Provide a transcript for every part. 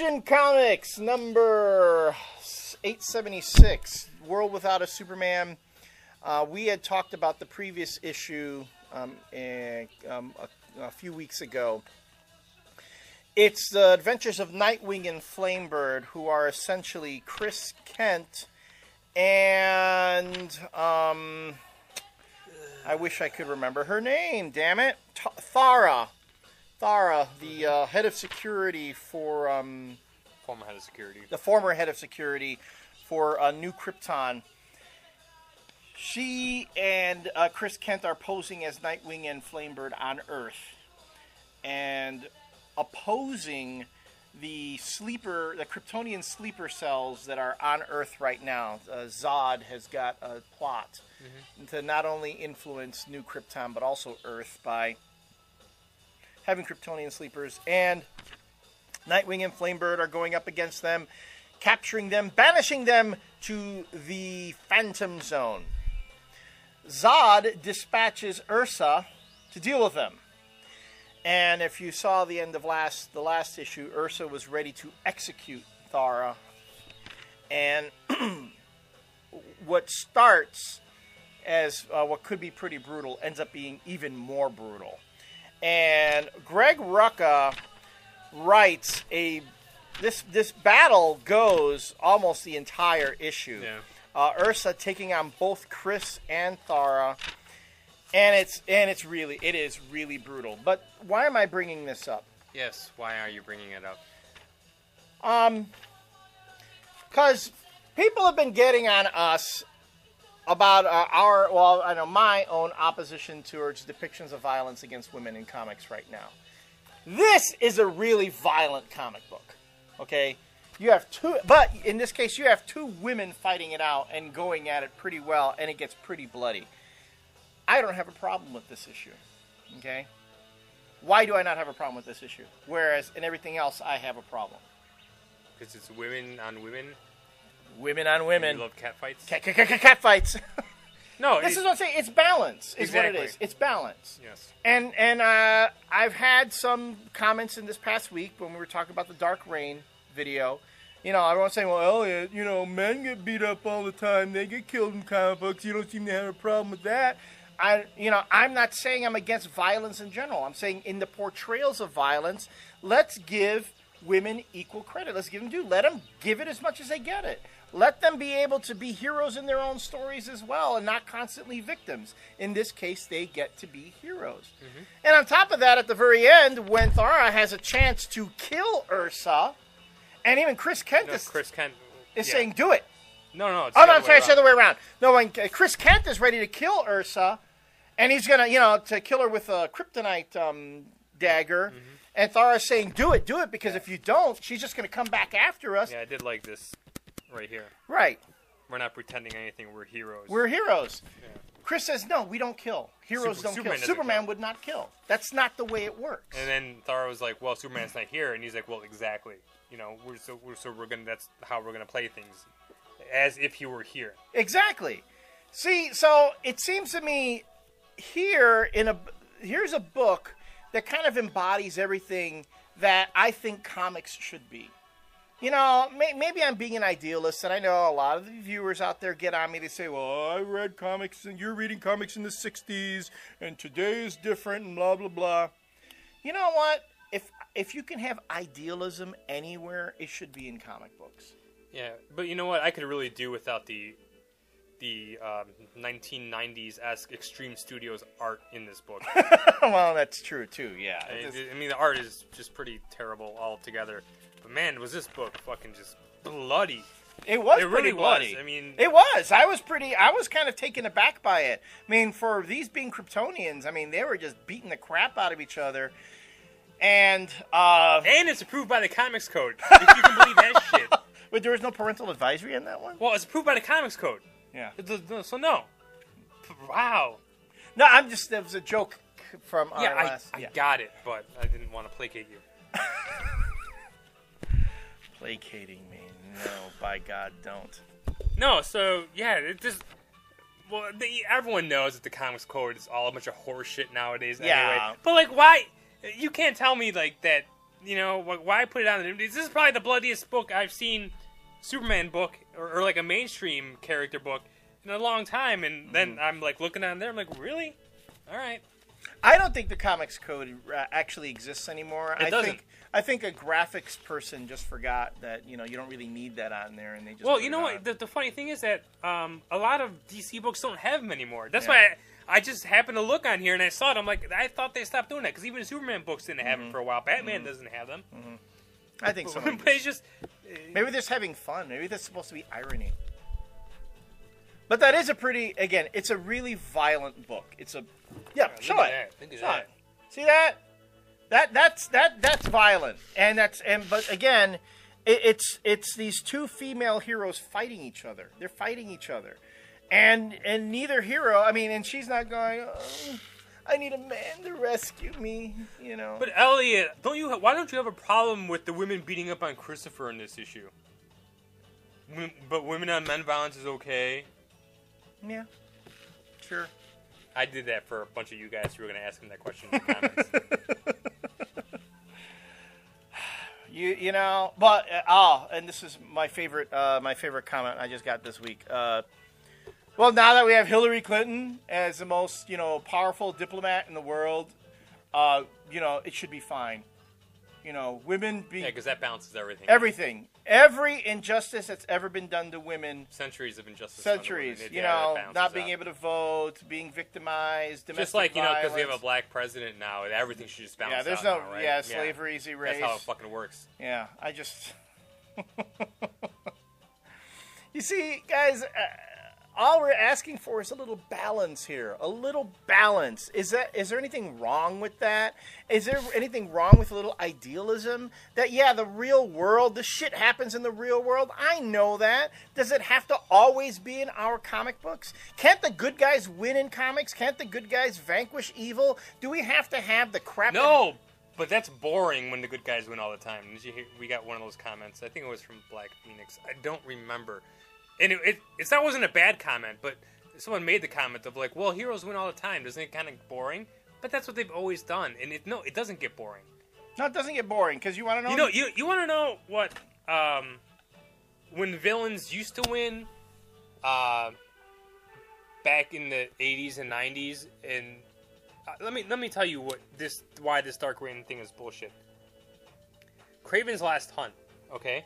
Action Comics number 876, World Without a Superman. We had talked about the previous issue a few weeks ago. It's the adventures of Nightwing and Flamebird, who are essentially Chris Kent and I wish I could remember her name, damn it. Thara, the head of security for former head of security. The former head of security for New Krypton. She and Chris Kent are posing as Nightwing and Flamebird on Earth, and opposing the Kryptonian sleeper cells that are on Earth right now. Zod has got a plot to not only influence New Krypton but also Earth by having Kryptonian sleepers, and Nightwing and Flamebird are going up against them, capturing them, banishing them to the Phantom Zone. Zod dispatches Ursa to deal with them. And if you saw the end of the last issue, Ursa was ready to execute Thara. And what starts as what could be pretty brutal ends up being even more brutal. And Greg Rucka writes this battle goes almost the entire issue. Yeah. Ursa taking on both Chris and Thara. And it is really brutal. But why am I bringing this up? Yes, why are you bringing it up? Because people have been getting on us about my own opposition towards depictions of violence against women in comics right now. This is a really violent comic book. Okay, but in this case, you have two women fighting it out and going at it pretty well, and it gets pretty bloody. I don't have a problem with this issue, okay? Why do I not have a problem with this issue? Whereas in everything else, I have a problem. Because it's women on women? Women on women. You love cat fights? Cat fights. No. This is what I'm saying. It's balance is exactly what it is. It's balance. Yes. And I've had some comments in this past week when we were talking about the Dark Reign video. You know, everyone's saying, well, Elliott, men get beat up all the time. They get killed in comic books. You don't seem to have a problem with that. I'm not saying I'm against violence in general. I'm saying in the portrayals of violence, let's give women equal credit. Let's give them due. Let them give it as much as they get it. Let them be able to be heroes in their own stories as well and not constantly victims. In this case, they get to be heroes. Mm-hmm. And on top of that, at the very end, when Thara has a chance to kill Ursa, and even Chris Kent is saying, do it. No. It's it's the other way around. No, when Chris Kent is ready to kill Ursa, and he's going to, to kill her with a kryptonite dagger, and Thara's saying, do it, because if you don't, she's just going to come back after us. Yeah, I did like this right here. Right. We're not pretending anything. We're heroes. We're heroes. Yeah. Chris says, no, we don't kill. Heroes don't kill. Superman would not kill. That's not the way it works. And then Thara was like, well, Superman's not here. And he's like, well, exactly. That's how we're going to play things. As if he were here. Exactly. See, so it seems to me here's a book that kind of embodies everything that I think comics should be. Maybe I'm being an idealist, and I know a lot of the viewers out there get on me. They say, well, I read comics, and you're reading comics in the 60s, and today is different, and blah, blah, blah. You know what? If you can have idealism anywhere, it should be in comic books. Yeah, but you know what? I could really do without the 1990s-esque Extreme Studios art in this book. Well, that's true, too, yeah. I mean, the art is just pretty terrible altogether. But, man, was this book fucking just bloody. It was really pretty bloody. I mean... It was. I was kind of taken aback by it. I mean, for these being Kryptonians, I mean, they were just beating the crap out of each other. And it's approved by the Comics Code, if you can believe that shit. But there was no parental advisory on that one? Well, it's approved by the Comics Code. Yeah. So no. Wow. No, that was a joke from our last... I got it, but I didn't want to placate you. Placating me. No, by God, don't. No, so, yeah, it just... Well, everyone knows that the Comics Code is all a bunch of horse shit nowadays anyway. Yeah. But, why... You can't tell me, that why put it on? This is probably the bloodiest book I've seen, Superman book, or like a mainstream character book in a long time. And then I'm like looking on there, I'm like, really? All right. I don't think the comics code actually exists anymore. It doesn't. I think a graphics person just forgot that you don't really need that on there, and they just. Well, you know what? The funny thing is that a lot of DC books don't have them anymore. That's why I just happened to look on here and I saw it. I'm like, I thought they stopped doing that because even Superman books didn't have them for a while. Batman doesn't have them. I think so. But it's just maybe they're just having fun. Maybe that's supposed to be irony. But that is it's a really violent book. It's a show it. Look at that. See that? That's violent, but again, it's these two female heroes fighting each other. They're fighting each other, and neither hero. I mean, and she's not going. Oh, I need a man to rescue me. But Elliott, why don't you have a problem with the women beating up on Christopher in this issue? But women on men violence is okay. Yeah, sure. I did that for a bunch of you guys who were going to ask him that question in the comments. And this is my favorite comment I just got this week. Well, now that we have Hillary Clinton as the most, powerful diplomat in the world, it should be fine. Women being... Yeah, because that balances everything. Everything. Every injustice that's ever been done to women. Centuries of injustice. Centuries. Not being able to vote, being victimized, domestic just like, violence. because we have a black president now, everything should just balance out. Yeah, there's now, right? slavery's erased. That's how it fucking works. Yeah, I just... You see, guys... all we're asking for is a little balance here. A little balance. Is there anything wrong with that? Is there anything wrong with a little idealism? That, the real world, the shit happens in the real world. I know that. Does it have to always be in our comic books? Can't the good guys win in comics? Can't the good guys vanquish evil? Do we have to have the crap... No, but that's boring when the good guys win all the time. We got one of those comments. I think it was from Black Phoenix. I don't remember. And that wasn't a bad comment, but someone made the comment of like, well, heroes win all the time. Doesn't it kind of boring? But that's what they've always done. And it doesn't get boring. No, it doesn't get boring, because you want to know... You want to know what... when villains used to win back in the 80s and 90s, and let me tell you why this Dark Reign thing is bullshit. Kraven's Last Hunt, okay?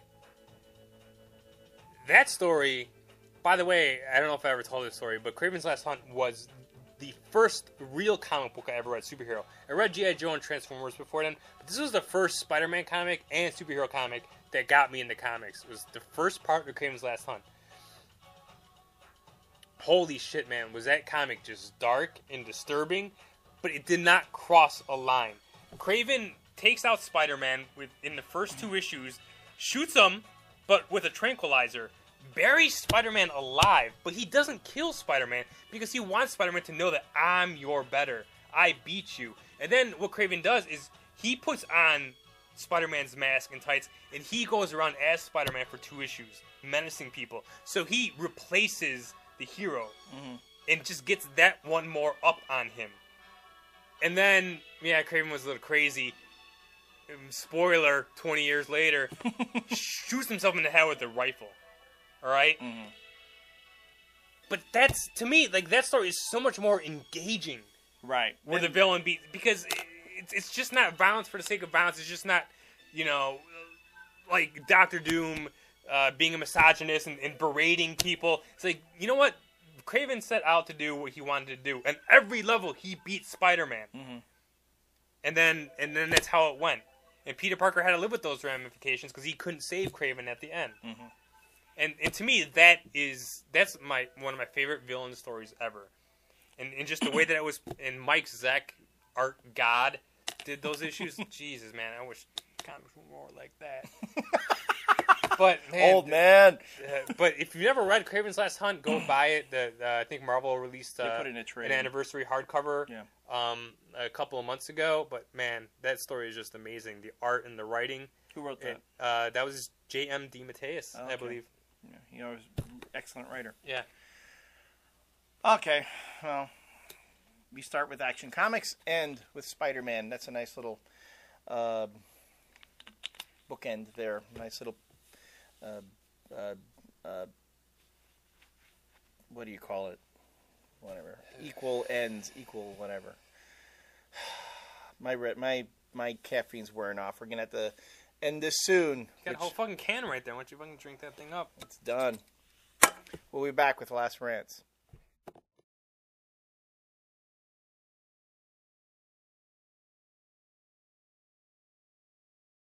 That story, by the way, I don't know if I ever told this story, but Kraven's Last Hunt was the first real comic book I ever read, superhero. I read G.I. Joe and Transformers before then, but this was the first Spider-Man comic and superhero comic that got me into comics. It was the first part of Kraven's Last Hunt. Holy shit, man, was that comic just dark and disturbing, but it did not cross a line. Kraven takes out Spider-Man in the first 2 issues, shoots him, but with a tranquilizer, buries Spider-Man alive, but he doesn't kill Spider-Man because he wants Spider-Man to know that I'm your better. I beat you. And then what Kraven does is he puts on Spider-Man's mask and tights, and he goes around as Spider-Man for 2 issues, menacing people. So he replaces the hero and just gets that one more up on him. And then, Kraven was a little crazy. Spoiler, 20 years later, shoots himself in the head with a rifle. Alright? Mm-hmm. But that's, to me, like, that story is so much more engaging. Right. Where the villain because it's just not violence for the sake of violence. It's just not, like Dr. Doom being a misogynist and berating people. It's like, you know what? Kraven set out to do what he wanted to do. And every level, he beat Spider-Man. Mm-hmm. And then that's how it went. And Peter Parker had to live with those ramifications because he couldn't save Kraven at the end. Mm-hmm. And to me, that's one of my favorite villain stories ever. And just the way that it was, and Mike Zeck, art god, did those issues. Jesus, man, I wish comics were more like that. But man, old man. But if you've never read Kraven's Last Hunt, go buy it. I think Marvel released an anniversary hardcover a couple of months ago. But man, that story is just amazing. The art and the writing. Who wrote that? That was J.M. DeMatteis, I believe. Yeah, he was an excellent writer. Yeah. Okay, well, we start with Action Comics, end with Spider-Man. That's a nice little bookend there. Nice little, what do you call it? Whatever. Equal ends, equal whatever. My caffeine's wearing off. We're gonna have to end this soon. You got a whole fucking can right there. Why don't you fucking drink that thing up? It's done. We'll be back with Last Rants.